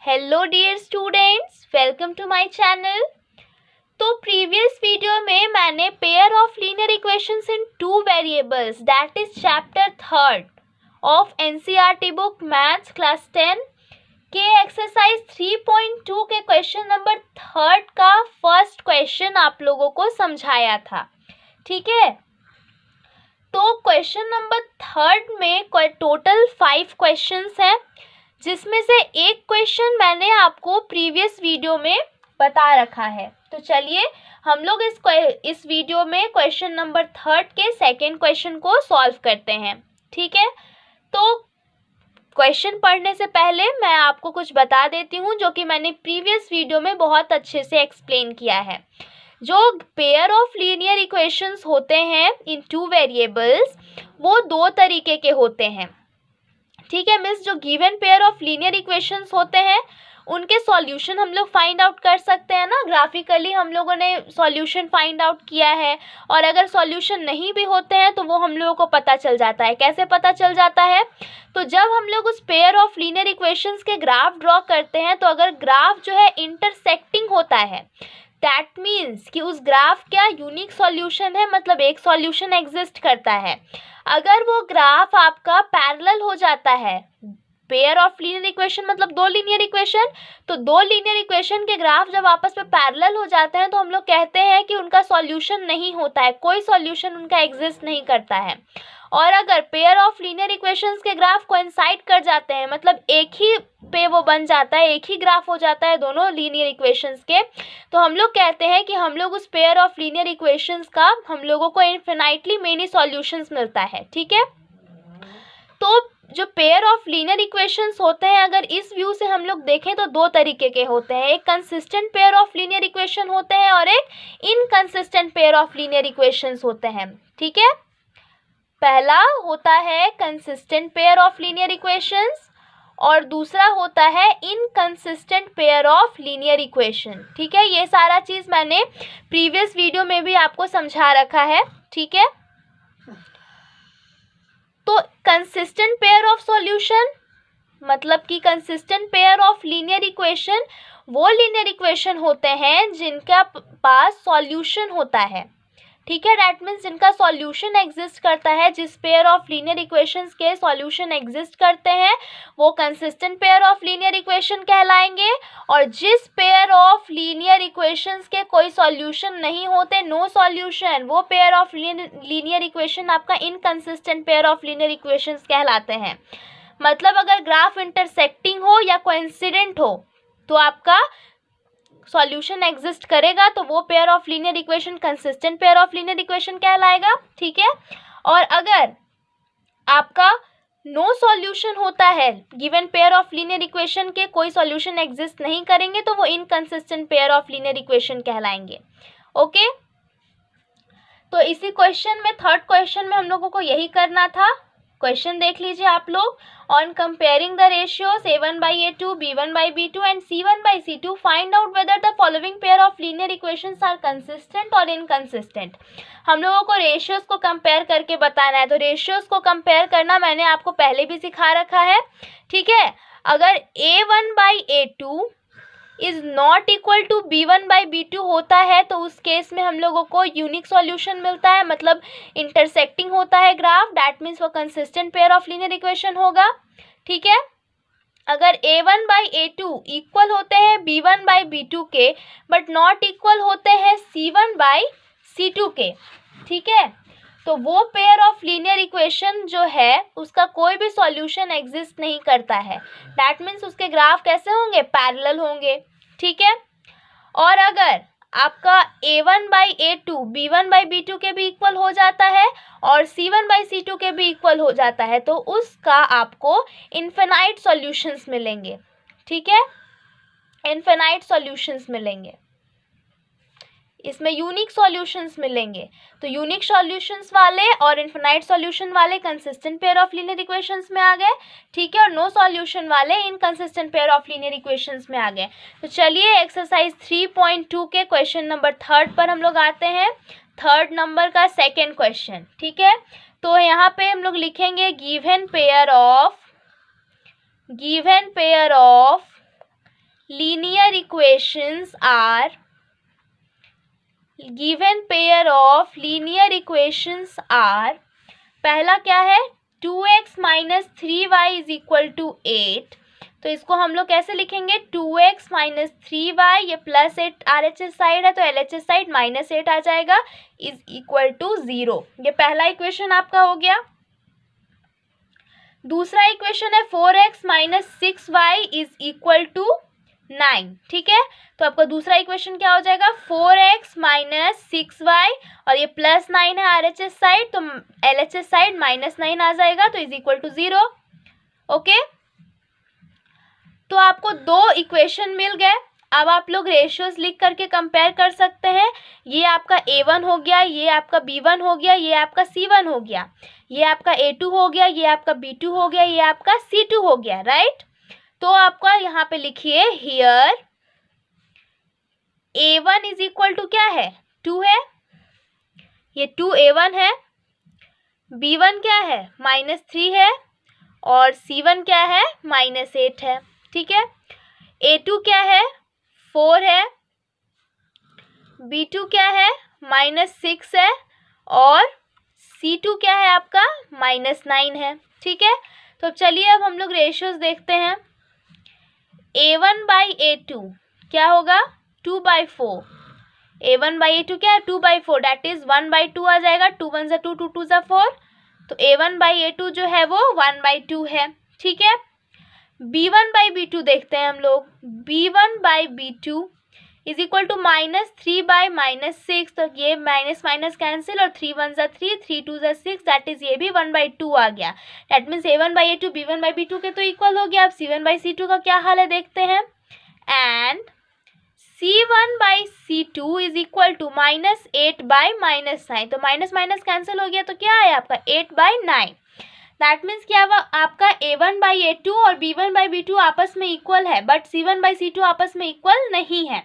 Hello dear students, welcome to my channel. तो previous video में मैंने pair of linear equations in two variables that is chapter 3 of NCERT book maths class 10 के exercise 3.2 के question number 3 का first question आप लोगों को समझाया था। ठीक है, तो क्वेश्चन नंबर 3 में टोटल 5 क्वेश्चंस हैं, जिसमें से एक क्वेश्चन मैंने आपको प्रीवियस वीडियो में बता रखा है। तो चलिए हम लोग इस वीडियो में क्वेश्चन नंबर 3 के सेकंड क्वेश्चन को सॉल्व करते हैं। ठीक है, तो क्वेश्चन पढ़ने से पहले मैं आपको कुछ बता देती हूँ जो कि मैंने प्रीवियस वीडियो में बहुत अच्छे से एक्सप्लेन किया है। जो पेयर ऑफ लीनियर इक्वेशंस होते हैं इन टू वेरिएबल्स, वो दो तरीके के होते हैं। ठीक है मिस, जो given pair of linear equations होते हैं उनके सॉल्यूशन हम लोग फाइंड आउट कर सकते हैं ना। ग्राफिकली हम लोगों ने सॉल्यूशन फाइंड आउट किया है, और अगर सॉल्यूशन नहीं भी होते हैं तो वो हम लोगों को पता चल जाता है। कैसे पता चल जाता है? तो जब हम लोग उस पेयर ऑफ लीनियर इक्वेशंस के ग्राफ ड्रॉ करते हैं, तो अगर ग्राफ जो है इंटरसेक्टिंग होता है, दैट मीन्स कि उस ग्राफ का यूनिक सॉल्यूशन है, मतलब एक सॉल्यूशन एग्जिस्ट करता है। अगर वो ग्राफ आपका पैरेलल हो जाता है, पेयर ऑफ लीनियर इक्वेशन मतलब दो लीनियर इक्वेशन, तो दो लीनियर इक्वेशन के ग्राफ जब आपस में पैरेलल हो जाते हैं तो हम लोग कहते हैं कि उनका सॉल्यूशन नहीं होता है, कोई सॉल्यूशन उनका एग्जिस्ट नहीं करता है। और अगर पेयर ऑफ लीनियर इक्वेशंस के ग्राफ कोइंसाइड कर जाते हैं, मतलब एक ही पे वो बन जाता है, एक ही ग्राफ हो जाता है दोनों लीनियर इक्वेशंस के, तो हम लोग कहते हैं कि हम लोग उस पेयर ऑफ लीनियर इक्वेशंस का हम लोगों को इन्फिनाइटली मेनी सॉल्यूशंस मिलता है। ठीक है, तो जो पेयर ऑफ लीनियर इक्वेशंस होते हैं, अगर इस व्यू से हम लोग देखें तो दो तरीके के होते हैं। एक consistent pair of linear equation होते हैं और एक inconsistent pair of linear equations होते हैं। ठीक है, पहला होता है consistent pair of linear equations और दूसरा होता है inconsistent pair of linear equation. ठीक है, ये सारा चीज़ मैंने प्रीवियस वीडियो में भी आपको समझा रखा है। ठीक है, तो कंसिस्टेंट पेयर ऑफ सॉल्यूशन मतलब कि consistent pair of linear equation वो लीनियर इक्वेशन होते हैं जिनका पास सॉल्यूशन होता है। ठीक है, दैट मीन्स जिनका सॉल्यूशन एग्जिस्ट करता है, जिस पेयर ऑफ लीनियर इक्वेशंस के सॉल्यूशन एग्जिस्ट करते हैं वो consistent pair of linear equation कहलाएंगे। और जिस पेयर ऑफ लीनियर इक्वेशंस के कोई सॉल्यूशन नहीं होते, नो सॉल्यूशन, वो पेयर ऑफ लीनियर इक्वेशन आपका inconsistent pair of linear equations कहलाते हैं। मतलब अगर ग्राफ इंटरसेक्टिंग हो या कोइंसिडेंट हो तो आपका सॉल्यूशन एग्जिस्ट करेगा, तो वो pair of linear equation consistent pair of linear equation कहलाएगा। ठीक है, और अगर आपका नो सॉल्यूशन होता है, given pair of linear equation के कोई सॉल्यूशन एग्जिस्ट नहीं करेंगे, तो वो inconsistent pair of linear equation कहलाएंगे। ओके, तो इसी क्वेश्चन में थर्ड क्वेश्चन में हम लोगों को यही करना था। क्वेश्चन देख लीजिए आप लोग। On comparing the ratios a1/a2, b1/b2 and c1/c2 find out whether the following pair of linear equations are consistent और इनकंसिस्टेंट। हम लोगों को रेशियोज को कंपेयर करके बताना है। तो रेशियोज को कंपेयर करना मैंने आपको पहले भी सिखा रखा है। ठीक है, अगर a1/a2 is not equal to b1/b2 होता है, तो उस केस में हम लोगों को यूनिक सॉल्यूशन मिलता है, मतलब इंटरसेक्टिंग होता है ग्राफ, दैट मीन्स वो consistent pair of linear equation होगा। ठीक है, अगर a1/a2 इक्वल होते हैं b1/b2 के बट नॉट इक्वल होते हैं c1/c2 के, ठीक है, तो वो पेयर ऑफ लीनियर इक्वेशन जो है उसका कोई भी सॉल्यूशन एग्जिस्ट नहीं करता है। दैट मीन्स उसके ग्राफ कैसे होंगे? पैरेलल होंगे। ठीक है, और अगर आपका a1/a2 b1/b2 के भी इक्वल हो जाता है और c1/c2 के भी इक्वल हो जाता है, तो उसका आपको इन्फिनाइट सॉल्यूशंस मिलेंगे। ठीक है, इन्फिनाइट सॉल्यूशंस मिलेंगे, इसमें यूनिक सॉल्यूशंस मिलेंगे। तो यूनिक सॉल्यूशंस वाले और इनफिनाइट सॉल्यूशन वाले consistent pair of linear equations में आ गए। ठीक है, और नो सॉल्यूशन वाले inconsistent pair of linear equations में आ गए। तो चलिए एक्सरसाइज 3.2 के क्वेश्चन नंबर 3 पर हम लोग आते हैं। 3 नंबर का सेकेंड क्वेश्चन। ठीक है, तो यहाँ पे हम लोग लिखेंगे given pair of linear equations are, given pair of linear equations are, पहला क्या है 2x minus 3y is equal to 8, तो इसको हम लोग कैसे लिखेंगे 2x माइनस 3y, ये प्लस 8 RHS साइड है तो LHS साइड माइनस 8 आ जाएगा, इज इक्वल टू 0। ये पहला इक्वेशन आपका हो गया। दूसरा इक्वेशन है 4x minus 6y is equal to 9, ठीक है। तो आपका दूसरा इक्वेशन क्या हो जाएगा 4x माइनस 6y और ये प्लस 9 है RHS साइड तो LHS साइड माइनस 9 आ जाएगा तो इज इक्वल टू 0। ओके, तो आपको दो इक्वेशन मिल गए। अब आप लोग रेशियोज लिख करके कंपेयर कर सकते हैं। ये आपका A1 हो गया, ये आपका B1 हो गया, ये आपका C1 हो गया, ये आपका A2 हो गया, ये आपका B2 हो गया, ये आपका C2 हो गया, राइट। तो आपका यहाँ पे लिखिए here A1 is equal to क्या है 2 है, ये 2A1 है, B1 क्या है -3 है और C1 क्या है -8 है, ठीक है। A2 क्या है 4 है, B2 क्या है -6 है और C2 क्या है आपका -9 है, ठीक है। तो चलिए अब हम लोग रेशियोज देखते हैं। A1 बाई A2 क्या होगा 2/4, A1 बाई A2 क्या है 2/4, डैट इज 1/2 आ जाएगा, 2 1 2 2 2 4, तो A1 बाई A2 जो है वो 1/2 है, ठीक है। B1 बाई B2 देखते हैं हम लोग, B1 by B2 is equal to -3 by -6, तो ये माइनस माइनस कैंसिल और 3 1 3 3 2 6, दैट इज ये भी 1/2 आ गया। That means A1 by A2 B1 by B2 के तो इक्वल हो गया। अब C1 बाई C2 का क्या हाल है देखते हैं। And C1 by C2 is equal to -8 by -9, तो माइनस माइनस कैंसिल हो गया तो क्या है आपका 8/9। दैट मीन्स क्या हुआ आपका A1 बाई A2 और B1 बाई B2 आपस में इक्वल है, बट C1 बाई C2 आपस में इक्वल नहीं है।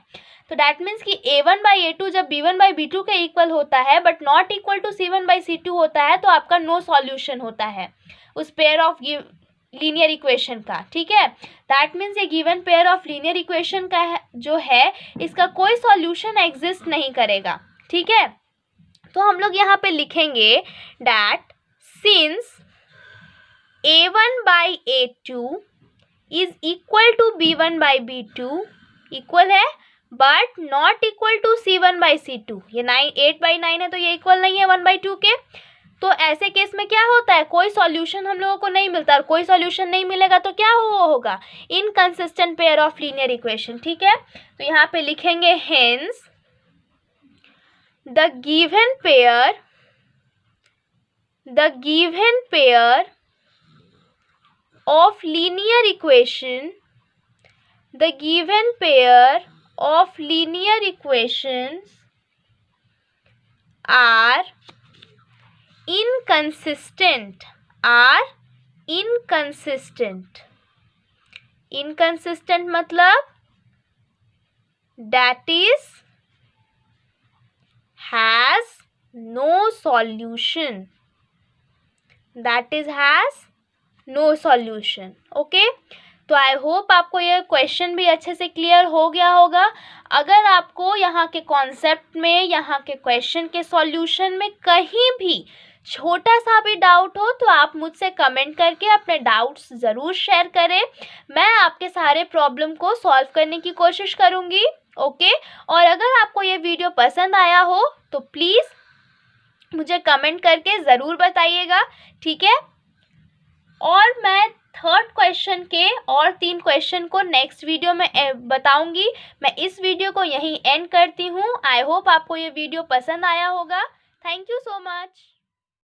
तो दैट मीन्स कि A1 बाई A2 जब B1 बाई B2 के इक्वल होता है but not equal to C1 by C2 होता है, तो आपका नो सॉल्यूशन होता है उस पेयर ऑफ लीनियर इक्वेशन का, ठीक है। दैट मीन्स ये given pair of linear equation का जो है इसका कोई सॉल्यूशन एग्जिस्ट नहीं करेगा, ठीक है। तो हम लोग यहाँ पे लिखेंगे that since A1 by A2 is equal to B1 by B2 equal है but not equal to C1 by C2, ये 8/9 है तो ये इक्वल नहीं है 1/2 के। तो ऐसे केस में क्या होता है कोई सॉल्यूशन हम लोगों को नहीं मिलता, और कोई सॉल्यूशन नहीं मिलेगा तो क्या होगा inconsistent pair of linear equation, ठीक है। तो यहाँ पे लिखेंगे hence the given pair of linear equation, the given pair of linear equations are inconsistent, inconsistent मतलब that is has no solution, no solution, okay. तो आई होप आपको ये क्वेश्चन भी अच्छे से क्लियर हो गया होगा। अगर आपको यहाँ के कॉन्सेप्ट में, यहाँ के क्वेश्चन के सॉल्यूशन में कहीं भी छोटा सा भी डाउट हो तो आप मुझसे कमेंट करके अपने डाउट्स ज़रूर शेयर करें। मैं आपके सारे प्रॉब्लम को सॉल्व करने की कोशिश करूँगी, ओके। और अगर आपको ये वीडियो पसंद आया हो तो प्लीज़ मुझे कमेंट करके ज़रूर बताइएगा, ठीक है। और मैं थर्ड क्वेश्चन के और 3 क्वेश्चन को नेक्स्ट वीडियो में बताऊंगी। मैं इस वीडियो को यहीं एंड करती हूँ। आई होप आपको ये वीडियो पसंद आया होगा। Thank you so much.